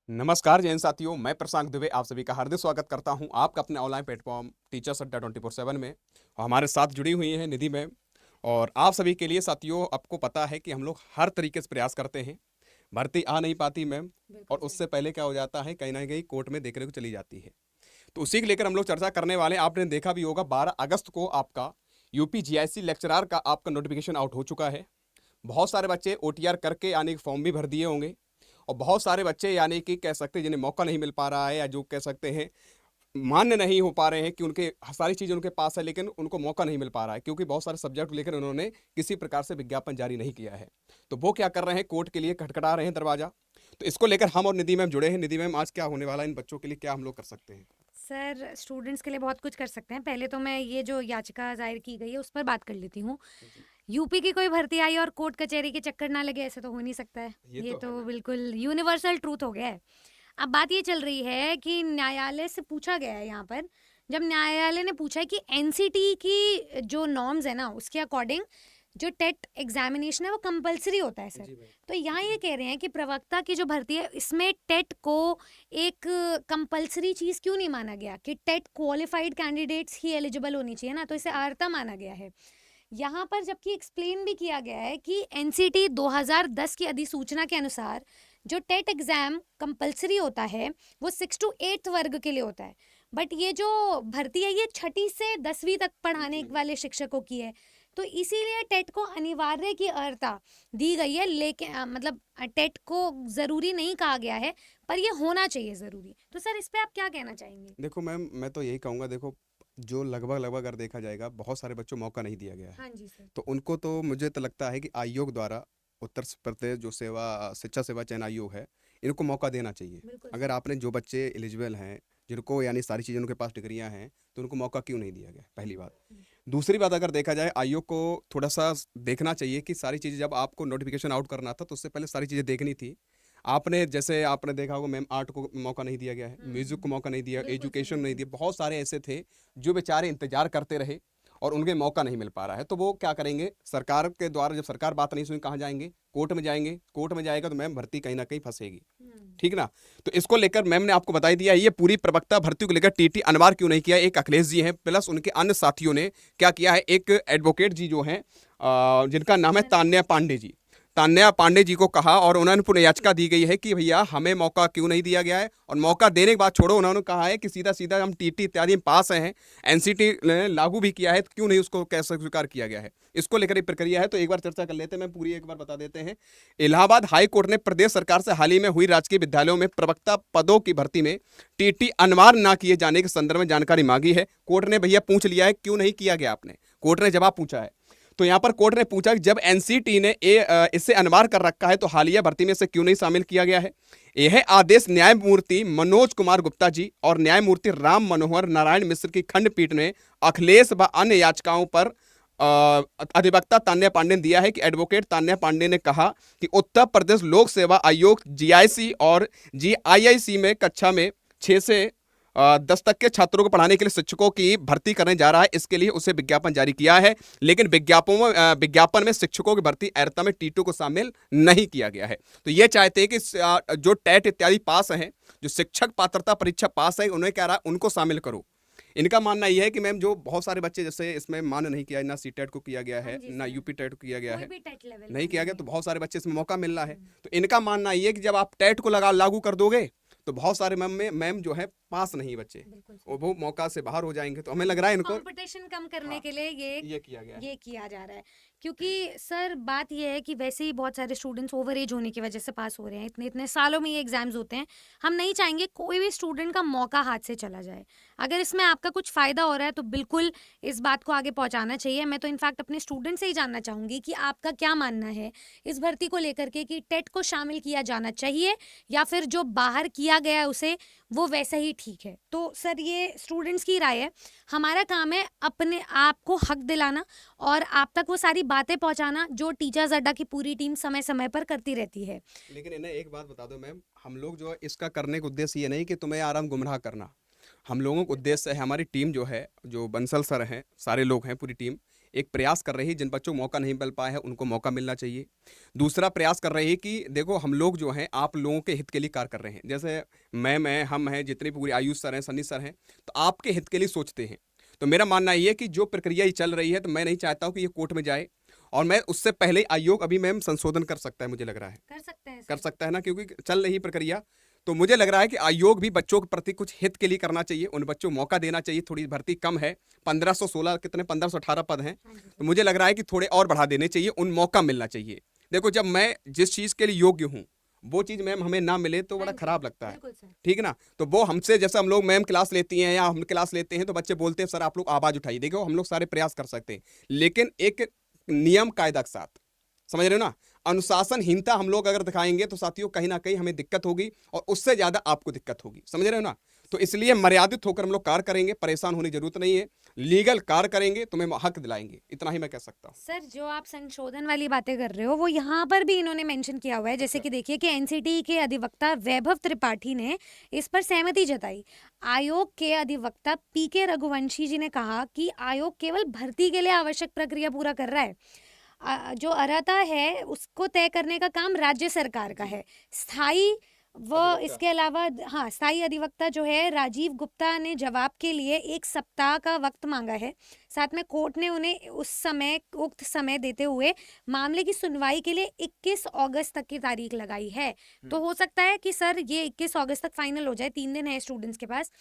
नमस्कार जैन साथियों, मैं प्रशांत दुबे आप सभी का हार्दिक स्वागत करता हूं आपका अपने ऑनलाइन प्लेटफॉर्म टीचर्स अड्डा 24/7 में। और हमारे साथ जुड़ी हुई हैं निधि मैम। और आप सभी के लिए साथियों, आपको पता है कि हम लोग हर तरीके से प्रयास करते हैं, भर्ती आ नहीं पाती मैम। और बिल्कुल सही। उससे पहले क्या हो जाता है, कहीं ना कहीं कोर्ट में देखने को चली जाती है। तो उसी को लेकर हम लोग चर्चा करने वाले हैं। आपने देखा भी होगा 12 अगस्त को आपका यूपी जीआईसी लेक्चरार का आपका नोटिफिकेशन आउट हो चुका है। बहुत सारे बच्चे ओटीआर करके यानी कि फॉर्म भी भर दिए होंगे। और बहुत सारे बच्चे यानी कि कह सकते हैं जिन्हें मौका नहीं मिल पा रहा है, या जो कह सकते हैं मान्य नहीं हो पा रहे हैं कि उनके सारी चीज़ें उनके पास है, लेकिन उनको मौका नहीं मिल पा रहा है क्योंकि बहुत सारे सब्जेक्ट लेकर उन्होंने किसी प्रकार से विज्ञापन जारी नहीं किया है। तो वो क्या कर रहे हैं, कोर्ट के लिए खटखटा रहे हैं दरवाजा। तो इसको लेकर हम और निधि मैम जुड़े हैं। निधि मैम, आज क्या होने वाला है, इन बच्चों के लिए क्या हम लोग कर सकते हैं? सर, स्टूडेंट्स के लिए बहुत कुछ कर सकते हैं। पहले तो मैं ये जो याचिका दायर की गई है उस पर बात कर लेती हूँ। जी। यूपी की कोई भर्ती आई और कोर्ट कचहरी के चक्कर ना लगे, ऐसे तो हो नहीं सकता है। ये ये तो है तो मैम। बिल्कुल यूनिवर्सल ट्रूथ हो गया है। अब बात ये चल रही है कि न्यायालय से पूछा गया है यहाँ पर। जब न्यायालय ने पूछा है कि एनसीटी की जो नॉर्म्स है ना उसके अकॉर्डिंग जो टेट एग्जामिनेशन है वो कंपलसरी होता है सर। जी मैम। तो यहाँ ये कह रहे हैं कि प्रवक्ता की जो भर्ती है इसमें टेट को एक कंपलसरी चीज़ क्यों नहीं माना गया कि टेट क्वालिफाइड कैंडिडेट्स ही एलिजिबल होनी चाहिए ना, तो इसे जी। अर्हता माना गया है। यहाँ पर जबकि एक्सप्लेन भी किया गया है कि एनसीटी 2010 की अधिसूचना के अनुसार जो टेट एग्जाम कंपलसरी होता है वो 6 to 8 वर्ग के लिए होता है। बट ये जो भर्ती है ये 6ठी से 10वीं तक पढ़ाने जी मैम। वाले शिक्षकों की है। तो इसीलिए टेट को अनिवार्य की अर्हता दी गई है, लेकिन मतलब टेट को ज़रूरी नहीं कहा गया है, पर ये होना चाहिए ज़रूरी। तो सर इस पे आप क्या कहना चाहेंगे? देखो मैम, मैं तो यही कहूँगा, देखो जो लगभग लगभग अगर देखा जाएगा, बहुत सारे बच्चों को मौका नहीं दिया गया है। हाँ जी सर। तो उनको तो मुझे तो लगता है कि आयोग द्वारा, उत्तर प्रदेश जो शिक्षा सेवा चयन आयोग है, इनको मौका देना चाहिए। बिल्कुल अगर सर। आपने जो बच्चे एलिजिबल हैं, जिनको यानी सारी चीज़ें उनके पास डिग्रियां हैं, तो उनको मौका क्यों नहीं दिया गया, पहली बात। दूसरी बात, अगर देखा जाए, आयोग को थोड़ा सा देखना चाहिए कि सारी चीज़ें, जब आपको नोटिफिकेशन आउट करना था तो उससे पहले सारी चीज़ें देखनी थी। आपने जैसे आपने देखा होगा मैम, आर्ट को मौका नहीं दिया गया है, म्यूजिक को मौका नहीं दिया, बिल्कुल सर, एजुकेशन नहीं बिल्कुल। दिया। बहुत सारे ऐसे थे जो बेचारे इंतजार करते रहे और उनके मौका नहीं मिल पा रहा है। तो वो क्या करेंगे, सरकार के द्वारा जब सरकार बात नहीं सुनी, कहाँ जाएंगे, कोर्ट में जाएंगे। कोर्ट में जाएगा तो मैम भर्ती कहीं ना कहीं फंसेगी। ठीक ना। तो इसको लेकर मैम ने आपको बता ही दिया, ये पूरी प्रवक्ता भर्ती को लेकर टीटी अनवार क्यों नहीं किया। एक अखिलेश जी हैं, प्लस उनके अन्य साथियों ने क्या किया है, एक एडवोकेट जी जो हैं, जिनका नाम है सर। तान्या पांडे जी। तान्या पांडे जी को कहा और उन्होंने पुनः याचिका दी गई है कि भैया हमें मौका क्यों नहीं दिया गया है। और मौका देने के बाद छोड़ो, उन्होंने कहा है कि सीधा सीधा हम टीटी इत्यादि में पास हैं, एनसीटी ने लागू भी किया है, तो क्यों नहीं उसको कैसे स्वीकार किया गया है। इसको लेकर एक प्रक्रिया है, तो एक बार चर्चा कर लेते हैं। मैं पूरी एक बार बता देते हैं। इलाहाबाद हाई कोर्ट ने प्रदेश सरकार से हाल ही में हुई राजकीय विद्यालयों में प्रवक्ता पदों की भर्ती में टीटी अनिवार्य न किए जाने के संदर्भ में जानकारी मांगी है। कोर्ट ने भैया पूछ लिया है, क्यों नहीं किया गया आपने, कोर्ट ने जवाब पूछा है। तो यहाँ पर कोर्ट ने पूछा कि जब एनसीटी ने इससे अनिवार्य कर रखा है तो हालिया भर्ती में से क्यों नहीं शामिल किया गया है। यह आदेश न्यायमूर्ति मनोज कुमार गुप्ता जी और न्यायमूर्ति राम मनोहर नारायण मिश्र की खंडपीठ ने अखिलेश व अन्य याचिकाओं पर अधिवक्ता तान्या पांडे ने दिया है कि एडवोकेट तान्या पांडे ने कहा कि उत्तर प्रदेश लोक सेवा आयोग जीआईसी और जीआईआईसी में कक्षा में 6 से 10 तक के छात्रों को पढ़ाने के लिए शिक्षकों की भर्ती करने जा रहा है। इसके लिए उसे विज्ञापन जारी किया है, लेकिन विज्ञापन में शिक्षकों की भर्ती अर्हता में टीटू को शामिल नहीं किया गया है। तो ये चाहते हैं कि जो टेट इत्यादि पास हैं, जो शिक्षक पात्रता परीक्षा पास है, उन्हें क्या रहा, उनको शामिल करो। इनका मानना यह है कि मैम जो बहुत सारे बच्चे जैसे इसमें मान्य नहीं किया, ना सी टेट को किया गया हाँ है, जी ना सर। यूपी टेट को किया गया कोई है, भी टेट लेवल नहीं मान किया गया, लीजिए। तो बहुत सारे बच्चे इसमें मौका मिल रहा है। तो इनका मानना ये है कि जब आप टेट को लागू कर दोगे तो बहुत सारे मैम जो है पास नहीं बच्चे, बिल्कुल और सही। वो मौका से बाहर हो जाएंगे। तो हाँ हमें जी, लग रहा है तो इनको। कंपटीशन कम करने हाँ, के लिए ये किया गया है। ये किया जा रहा है। क्योंकि सर बात ये है कि वैसे ही बहुत सारे स्टूडेंट्स ओवर एज होने की वजह से पास हो रहे हैं, इतने इतने सालों में ये एग्जाम्स होते हैं। हम नहीं चाहेंगे कोई भी स्टूडेंट का मौका हाथ से चला जाए। अगर इसमें आपका कुछ फ़ायदा हो रहा है तो बिल्कुल इस बात को आगे पहुंचाना चाहिए। मैं तो इनफैक्ट अपने स्टूडेंट से ही जानना चाहूँगी कि आपका क्या मानना है इस भर्ती को लेकर के, कि टेट को शामिल किया जाना चाहिए या फिर जो बाहर किया गया है उसे वो वैसा ही ठीक है। तो सर ये स्टूडेंट्स की राय है। हमारा काम है अपने आप को हक दिलाना और आप तक वो सारी बातें पहुंचाना जो टीचर्स अड्डा की पूरी टीम समय समय पर करती रहती है। लेकिन इन्हें एक बात बता दो मैम, हम लोग जो है इसका करने का उद्देश्य ये नहीं कि तुम्हें आराम गुमराह करना। हम लोगों का बिल्कुल उद्देश्य है, हमारी टीम जो है, जो बंसल सर हैं, सारे लोग हैं, पूरी टीम, एक प्रयास कर रही है, जिन बच्चों को मौका नहीं मिल पाया है उनको मौका मिलना चाहिए। दूसरा प्रयास कर रही है कि देखो हम लोग जो हैं आप लोगों के हित के लिए कार्य कर रहे हैं, जैसे मैं हम हैं, जितने भी पूरी आयुष सर हैं, सन्नी सर हैं, तो आपके हित के लिए सोचते हैं। तो मेरा मानना ये है कि जो प्रक्रिया ये चल रही है, तो मैं नहीं चाहता हूँ कि ये कोर्ट में जाए, और मैं उससे पहले आयोग अभी मैम संशोधन कर सकता है, मुझे लग रहा है कर सकते हैं कर सर। सकता है ना, क्योंकि चल रही प्रक्रिया। तो मुझे लग रहा है कि आयोग भी बच्चों के प्रति कुछ हित के लिए करना चाहिए, उन बच्चों को मौका देना चाहिए। थोड़ी भर्ती कम है, 1516 कितने 1518 पद हैं, हाँ जी तो सर। मुझे लग रहा है कि थोड़े और बढ़ा देने चाहिए, उन मौका मिलना चाहिए। देखो जब मैं जिस चीज़ के लिए योग्य हूँ वो चीज़ मैम हमें ना मिले तो हाँ बड़ा जी खराब लगता है, बिल्कुल सर। ठीक है ना। तो वो हमसे, जैसे हम लोग मैम क्लास लेती हैं या हम क्लास लेते हैं, तो बच्चे बोलते हैं सर आप लोग आवाज़ उठाइए। देखो हम लोग सारे प्रयास कर सकते हैं, लेकिन एक नियम कायदा के साथ, समझ रहे हो ना। अनुशासनहीनता हम लोग अगर दिखाएंगे तो साथियों कहीं ना कहीं हमें दिक्कत होगी, और उससे ज्यादा आपको दिक्कत होगी, समझ रहे हो ना। तो इसलिए मर्यादित होकर हम लोग कार्य करेंगे, परेशान होने की जरूरत नहीं है, लीगल कार्य करेंगे, तुम्हें हक दिलाएंगे, इतना ही मैं कह सकता हूँ। सर जो आप संशोधन वाली बातें कर रहे हो वो यहाँ पर भी इन्होंने मेंशन किया हुआ है, जैसे अच्छा। कि देखिए कि एनसीटी के अधिवक्ता वैभव त्रिपाठी ने इस पर सहमति जताई। आयोग के अधिवक्ता पीके रघुवंशी जी ने कहा कि आयोग केवल भर्ती के लिए आवश्यक प्रक्रिया पूरा कर रहा है। जो अर्हता है उसको तय करने का काम राज्य सरकार का जी। है। स्थायी व अधिवक्ता। इसके अलावा हाँ स्थायी अधिवक्ता जो है राजीव गुप्ता ने जवाब के लिए 1 सप्ताह का वक्त मांगा है। साथ में कोर्ट ने उन्हें उक्त समय देते हुए मामले की सुनवाई के लिए 21 अगस्त तक की तारीख लगाई है। तो हो सकता है कि सर ये 21 अगस्त तक फाइनल हो जाए, 3 दिन है स्टूडेंट्स के पास,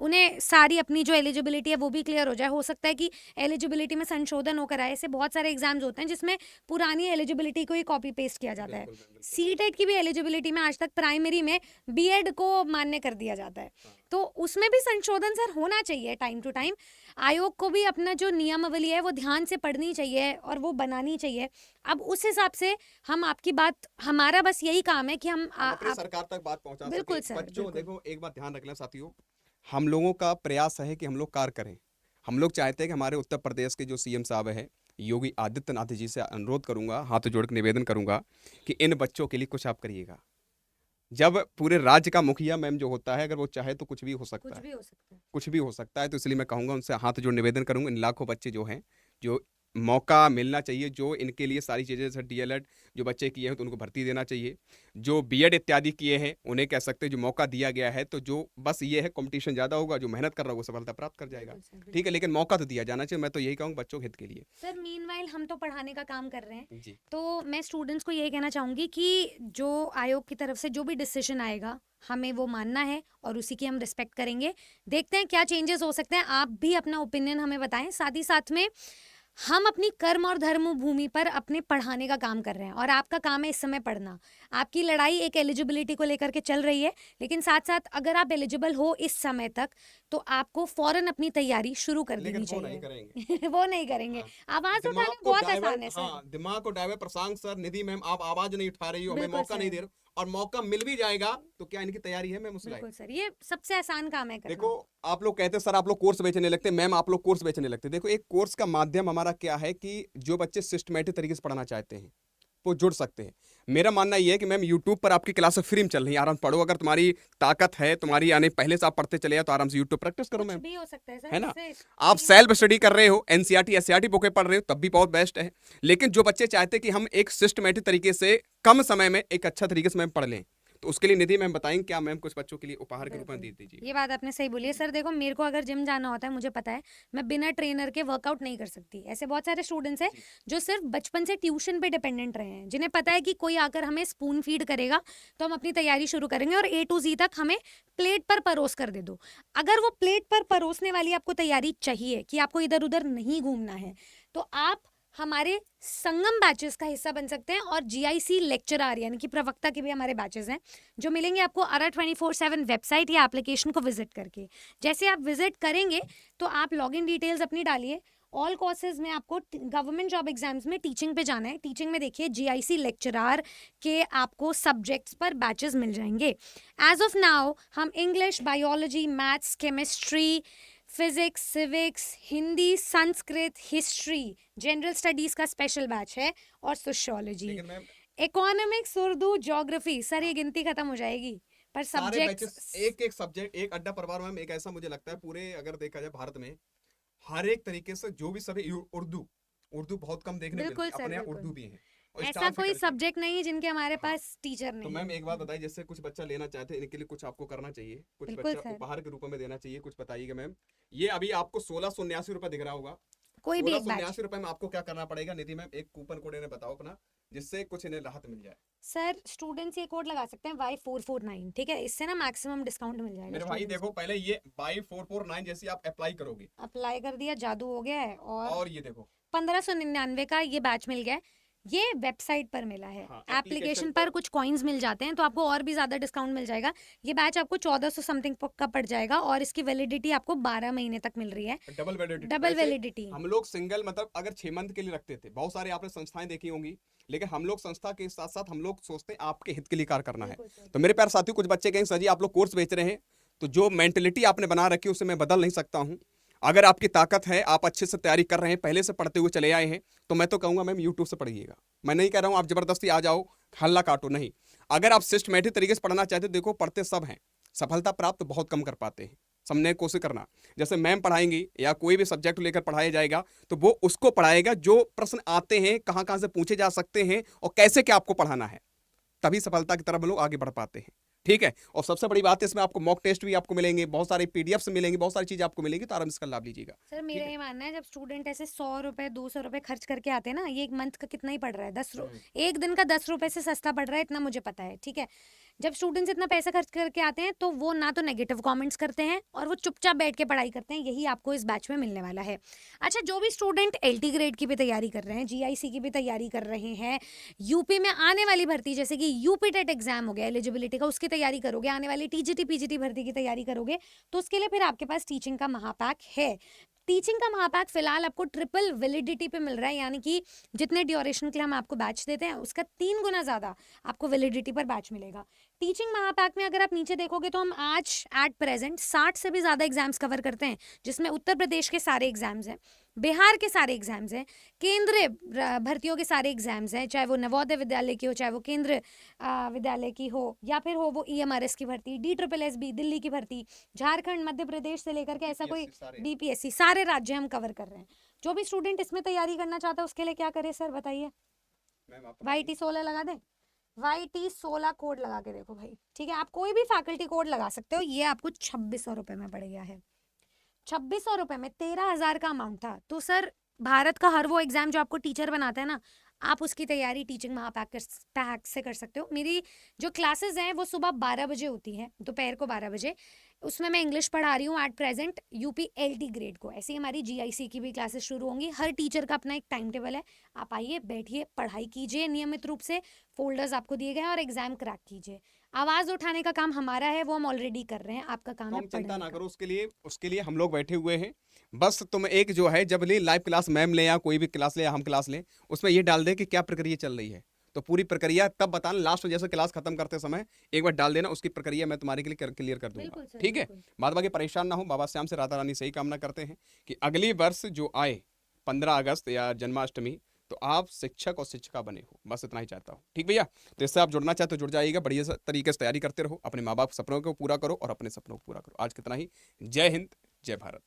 उन्हें सारी अपनी जो एलिजिबिलिटी है वो भी क्लियर हो जाए। हो सकता है कि एलिजिबिलिटी में संशोधन होकर आए। ऐसे बहुत सारे एग्जाम्स होते हैं जिसमें पुरानी एलिजिबिलिटी को ही कॉपी पेस्ट किया जाता है। बिल्कुल मैम, बिल्कुल। सीटेट की भी एलिजिबिलिटी में आज तक प्राइमरी में बीएड को मान्य कर दिया जाता है। हाँ। तो उसमें भी संशोधन सर होना चाहिए टाइम टू टाइम। आयोग को भी अपना जो नियमावली है वो ध्यान से पढ़नी चाहिए और वो बनानी चाहिए। अब उस हिसाब से हम आपकी बात, हमारा बस यही काम है कि हम हम अपनी आप सरकार तक बात पहुंचा बिल्कुल सके। सर बच्चों बिल्कुल। देखो एक बात ध्यान रखना साथियों, हम लोगों का प्रयास है कि हम लोग कार्य करें। हम लोग चाहते हैं कि हमारे उत्तर प्रदेश के जो सीएम साहब है योगी आदित्यनाथ जी से अनुरोध करूंगा, हाथ जोड़ के निवेदन करूंगा कि इन बच्चों के लिए कुछ आप करिएगा। जब पूरे राज्य का मुखिया मैम जो होता है, अगर वो चाहे तो कुछ भी हो सकता कुछ है, भी हो सकता है। कुछ भी हो सकता है। तो इसलिए मैं कहूँगा उनसे हाथ जोड़ निवेदन करूँगा, इन लाखों बच्चे जो हैं, जो मौका मिलना चाहिए, जो इनके लिए सारी चीज़ें जैसे डीएलएड जो बच्चे किए हैं तो उनको भर्ती देना चाहिए। जो बीएड इत्यादि किए हैं उन्हें कह सकते हैं जो मौका दिया गया है, तो जो बस ये है कंपटीशन ज़्यादा होगा, जो मेहनत कर रहा होगा वो सफलता प्राप्त कर जाएगा, बिल्कुल सर ठीक है। बिल्कुल। लेकिन मौका तो दिया जाना चाहिए, मैं तो यही कहूँगा बच्चों के हित के लिए। सर मीनवाइल हम तो पढ़ाने का काम कर रहे हैं। जी। तो मैं स्टूडेंट्स को यही कहना चाहूँगी कि जो आयोग की तरफ से जो भी डिसीजन आएगा हमें वो मानना है और उसी की हम रिस्पेक्ट करेंगे। देखते हैं क्या चेंजेस हो सकते हैं। आप भी अपना ओपिनियन हमें बताएं। साथ ही साथ में हम अपनी कर्म और धर्म भूमि पर अपने पढ़ाने का काम कर रहे हैं और आपका काम है इस समय पढ़ना। आपकी लड़ाई एक एलिजिबिलिटी को लेकर के चल रही है, लेकिन साथ साथ अगर आप एलिजिबल हो इस समय तक तो आपको फौरन अपनी तैयारी शुरू कर लेकिन देनी वो नहीं चाहिए। करेंगे। वो नहीं करेंगे। हाँ, आवाज दिमाग उठाना को बहुत डाइवर्ट, आसान है सर। हाँ दिमाग को डाइवर्ट। प्रशांत सर, निधि मैम, आप आवाज नहीं उठा रही हो, हमें बिल्कुल मौका नहीं सर दे रहे हो, और मौका मिल भी जाएगा तो क्या इनकी तैयारी है मैम उस लायक? बिल्कुल सर, ये सबसे आसान काम है देखो करना। आप लोग कहते हैं सर आप लोग कोर्स बेचने लगते, मैम आप लोग कोर्स बेचने लगते। देखो एक कोर्स का माध्यम हमारा क्या है कि जो बच्चे सिस्टमेटिक तरीके से पढ़ना चाहते हैं वो जुड़ सकते हैं। मेरा मानना ये है कि मैम यूट्यूब पर आपकी क्लासेस फ्री में चल रही है, आराम से पढ़ो। अगर तुम्हारी ताकत है, तुम्हारी यानी पहले से आप पढ़ते चले जाओ, तो आराम से यूट्यूब प्रैक्टिस करो कुछ मैम, भी हो सकता है सर है ना। इससे। आप फ्री में सेल्फ स्टडी कर रहे हो, एनसीईआरटी एससीईआरटी बुकें पढ़ रहे हो, तब भी बहुत बेस्ट है। लेकिन जो बच्चे चाहते हैं कि हम एक सिस्टमेटिक तरीके से कम समय में एक अच्छा तरीके से मैम पढ़ लें, तो उसके लिए निधि मैम बताएंगे क्या मैम कुछ बच्चों के लिए उपहार के रूप में बिल्कुल, दे दीजिए। ये बात आपने सही बोली है सर। देखो मेरे को अगर जिम जाना होता है मुझे पता है मैं बिना ट्रेनर के वर्कआउट नहीं कर सकती। ऐसे बहुत सारे स्टूडेंट्स हैं जी। जो सिर्फ बचपन से ट्यूशन पे डिपेंडेंट रहे हैं, जिन्हें पता है कि कोई आकर हमें स्पून फीड करेगा तो हम अपनी तैयारी शुरू करेंगे और ए टू जी तक हमें प्लेट पर परोस कर दे दो। अगर वो प्लेट पर परोसने वाली आपको तैयारी चाहिए कि आपको इधर उधर नहीं घूमना है, तो आप हमारे संगम बैचेस का हिस्सा बन सकते हैं। और जीआईसी लेक्चरर यानी कि प्रवक्ता के भी हमारे बैचेस हैं जो मिलेंगे आपको अरा 24/7 वेबसाइट या एप्लीकेशन को विजिट करके। जैसे आप विजिट करेंगे तो आप लॉगिन डिटेल्स अपनी डालिए। ऑल कोर्सेज में आपको गवर्नमेंट जॉब एग्जाम्स में टीचिंग पे जाना है। टीचिंग में देखिए जीआईसी लेक्चरर के आपको सब्जेक्ट्स पर बैचेस मिल जाएंगे। एज ऑफ नाउ हम English, biology, maths, chemistry, physics, civics, Hindi, Sanskrit, history, general studies का स्पेशल बैच है और सोशियोलॉजी, लेकिन ma'am economics, Urdu, geography. Sir ये गिनती खत्म हो जाएगी पर सारे बैचेस सब्जेक्ट्स एक एक सब्जेक्ट एक अड्डा परिवार मैम, एक ऐसा मुझे लगता है पूरे अगर देखा जाए भारत में हर एक तरीके से जो भी सभी उर्दू उर्दू बहुत कम देखने बिल्कुल मिलती है, सर, अपने यहाँ बिल्कुल। उर्दू भी है और ऐसा स्टार कोई फिकर सब्जेक्ट नहीं है जिनके हमारे हाँ। पास टीचर तो नहीं मैम है। एक बात बताइए, जैसे कुछ बच्चा लेना चाहते हैं इनके लिए कुछ आपको करना चाहिए, कुछ बिल्कुल बच्चा सर। उपहार के रूप में देना चाहिए, कुछ बताइएगा मैम। ये अभी आपको 1679 रुपये दिख रहा होगा। कोई भी सोलह एक सौ बैच। उन्यासी रुपए में आपको क्या करना पड़ेगा निधि मैम, एक कूपन कोड इन्हें बताओ अपना, जिससे कुछ इन्हें राहत मिल जाए। सर स्टूडेंट्स ये कोड लगा सकते हैं Y449, ठीक है, इससे ना मैक्सिमम डिस्काउंट मिल जाएगा मेरे भाई स्टूडेंट्स देखो, को। पहले ये बाई 449 जैसी आप अप्लाई करोगे, अप्लाई कर दिया, जादू हो गया है। और और ये देखो 1599 का ये बैच मिल गया है। ये वेबसाइट पर मिला है। हाँ, एप्लीकेशन एप्लीकेशन पर पर कुछ कॉइन्स मिल जाते हैं तो आपको और भी ज़्यादा डिस्काउंट मिल जाएगा। ये बैच आपको 1400 समथिंग का पड़ जाएगा और इसकी वैलिडिटी आपको 12 महीने तक मिल रही है। Double validity. डबल वैसे वैलिडिटी। हम लोग सिंगल मतलब अगर 6 मंथ के लिए रखते थे, बहुत सारे आपने संस्थाएं देखी होंगी, लेकिन हम लोग संस्था के साथ साथ हम लोग सोचते हैं आपके हित के लिए कार्य करना है। बिल्कुल सर। तो मेरे प्यारे साथियों, कुछ बच्चे कहेंगे सर जी आप लोग कोर्स बेच रहे हैं, तो जो मेंटेलिटी आपने बना रखी है उसे मैं बदल नहीं सकता हूं। अगर आपकी ताकत है, आप अच्छे से तैयारी कर रहे हैं, पहले से पढ़ते हुए चले आए हैं, तो मैं तो कहूंगा मैम यूट्यूब से पढ़िएगा। मैं नहीं कह रहा हूं आप जबरदस्ती आ जाओ हल्ला काटो, नहीं। अगर आप सिस्टमेटिक तरीके से पढ़ना चाहते हो, देखो पढ़ते सब हैं, सफलता प्राप्त बहुत कम कर पाते हैं। समझने की कोशिश करना, जैसे मैम पढ़ाएंगी या कोई भी सब्जेक्ट लेकर पढ़ाया जाएगा तो वो उसको पढ़ाएगा जो प्रश्न आते हैं, कहाँ कहाँ से पूछे जा सकते हैं और कैसे क्या आपको पढ़ाना है, तभी सफलता की तरफ लोग आगे बढ़ पाते हैं। ठीक है, और सबसे बड़ी बात है इसमें आपको मॉक टेस्ट भी आपको मिलेंगे, बहुत सारे पीडीएफ मिलेंगे, बहुत सारी चीजें आपको मिलेंगी, तो आराम से इसका लाभ लीजिएगा। सर मेरा ये मानना है, जब स्टूडेंट ऐसे 100 रुपए 200 रुपए खर्च करके आते हैं ना, ये एक मंथ का कितना ही पड़ रहा है, एक दिन का 10 रुपए से सस्ता पड़ रहा है, इतना मुझे पता है, ठीक है। जब स्टूडेंट्स इतना पैसा खर्च करके आते हैं तो वो ना तो नेगेटिव कमेंट्स करते हैं और वो चुपचाप बैठ के पढ़ाई करते हैं। यही आपको इस बैच में मिलने वाला है। अच्छा, जो भी स्टूडेंट एलटी ग्रेड की भी तैयारी कर रहे हैं, जीआईसी की भी तैयारी कर रहे हैं, यूपी में आने वाली भर्ती जैसे कि यूपी टेट एग्जाम हो गया एलिजिबिलिटी का, उसकी तैयारी करोगे, आने वाली टीजीटी पीजीटी भर्ती की तैयारी करोगे, तो उसके लिए फिर आपके पास टीचिंग का महापैक है। टीचिंग का महापैक फिलहाल आपको ट्रिपल वैलिडिटी पे मिल रहा है, यानी कि जितने ड्यूरेशन के लिए हम आपको बैच देते हैं उसका 3 गुना ज़्यादा आपको वैलिडिटी पर बैच मिलेगा। टीचिंग महापैक में अगर आप नीचे देखोगे तो हम आज एट प्रेजेंट 60 से भी ज़्यादा एग्जाम्स कवर करते हैं, जिसमें उत्तर प्रदेश के सारे एग्जाम्स हैं, बिहार के सारे एग्जाम्स हैं, केंद्रीय भर्तियों के सारे एग्जाम्स हैं, चाहे वो नवोदय विद्यालय की हो, चाहे वो केंद्र विद्यालय की हो, या फिर हो वो ईएमआरएस की भर्ती, DSSB दिल्ली की भर्ती, झारखंड, मध्य प्रदेश से लेकर के ऐसा कोई बीपीएससी, सारे राज्य हम कवर कर रहे हैं। जो भी स्टूडेंट इसमें तैयारी करना चाहता है उसके लिए क्या करे सर बताइए? YT16 लगा दें? YT16 कोड लगा के देखो भाई, ठीक है। आप कोई भी फैकल्टी कोड लगा सकते हो। ये आपको 2600 रुपये में पड़ गया है। 2600 रुपये में 13,000 का अमाउंट था। तो सर भारत का हर वो एग्जाम जो आपको टीचर बनाता है ना, आप उसकी तैयारी टीचिंग महापैक से कर सकते हो। मेरी जो क्लासेस हैं वो सुबह 12 बजे होती हैं, दोपहर को 12 बजे। उसमें मैं इंग्लिश पढ़ा रही हूँ at present UP LT grade को। ऐसे ही हमारी GIC की भी क्लासेस शुरू होंगी। हर टीचर का अपना एक टाइम टेबल है। आप आइए, बैठिए, पढ़ाई कीजिए नियमित रूप से, फोल्डर्स आपको दिए गए हैं और एग्जाम क्रैक कीजिए। आवाज़ उठाने का काम हमारा है, वो हम ऑलरेडी कर रहे हैं। आपका काम है चिंता पढ़ने ना का। करो, उसके लिए हम लोग बैठे हुए हैं। बस तुम एक जो है जब ले लाइव क्लास मैम ले या कोई भी क्लास ले या हम क्लास लें, उसमें ये डाल दे कि क्या प्रक्रिया चल रही है, तो पूरी प्रक्रिया तब बताना। लास्ट में जैसे क्लास खत्म करते समय एक बार डाल देना, उसकी प्रक्रिया मैं तुम्हारे के लिए क्लियर कर दूंगा। सर, ठीक है, बिल्कुल। बाद बाकी परेशान ना हो। बाबा श्याम से राधा रानी सही कामना करते हैं कि अगली वर्ष जो आए 15 अगस्त या जन्माष्टमी, तो आप शिक्षक और शिक्षिका बने हो, बस इतना ही चाहता हूँ। ठीक भैया, तो इससे आप जुड़ना चाहते हो जुड़ जाइएगा। बढ़िया तरीके से तैयारी करते रहो, अपने माँ बाप सपनों को पूरा करो और अपने सपनों को पूरा करो। आज कितना ही। जय हिंद, जय भारत।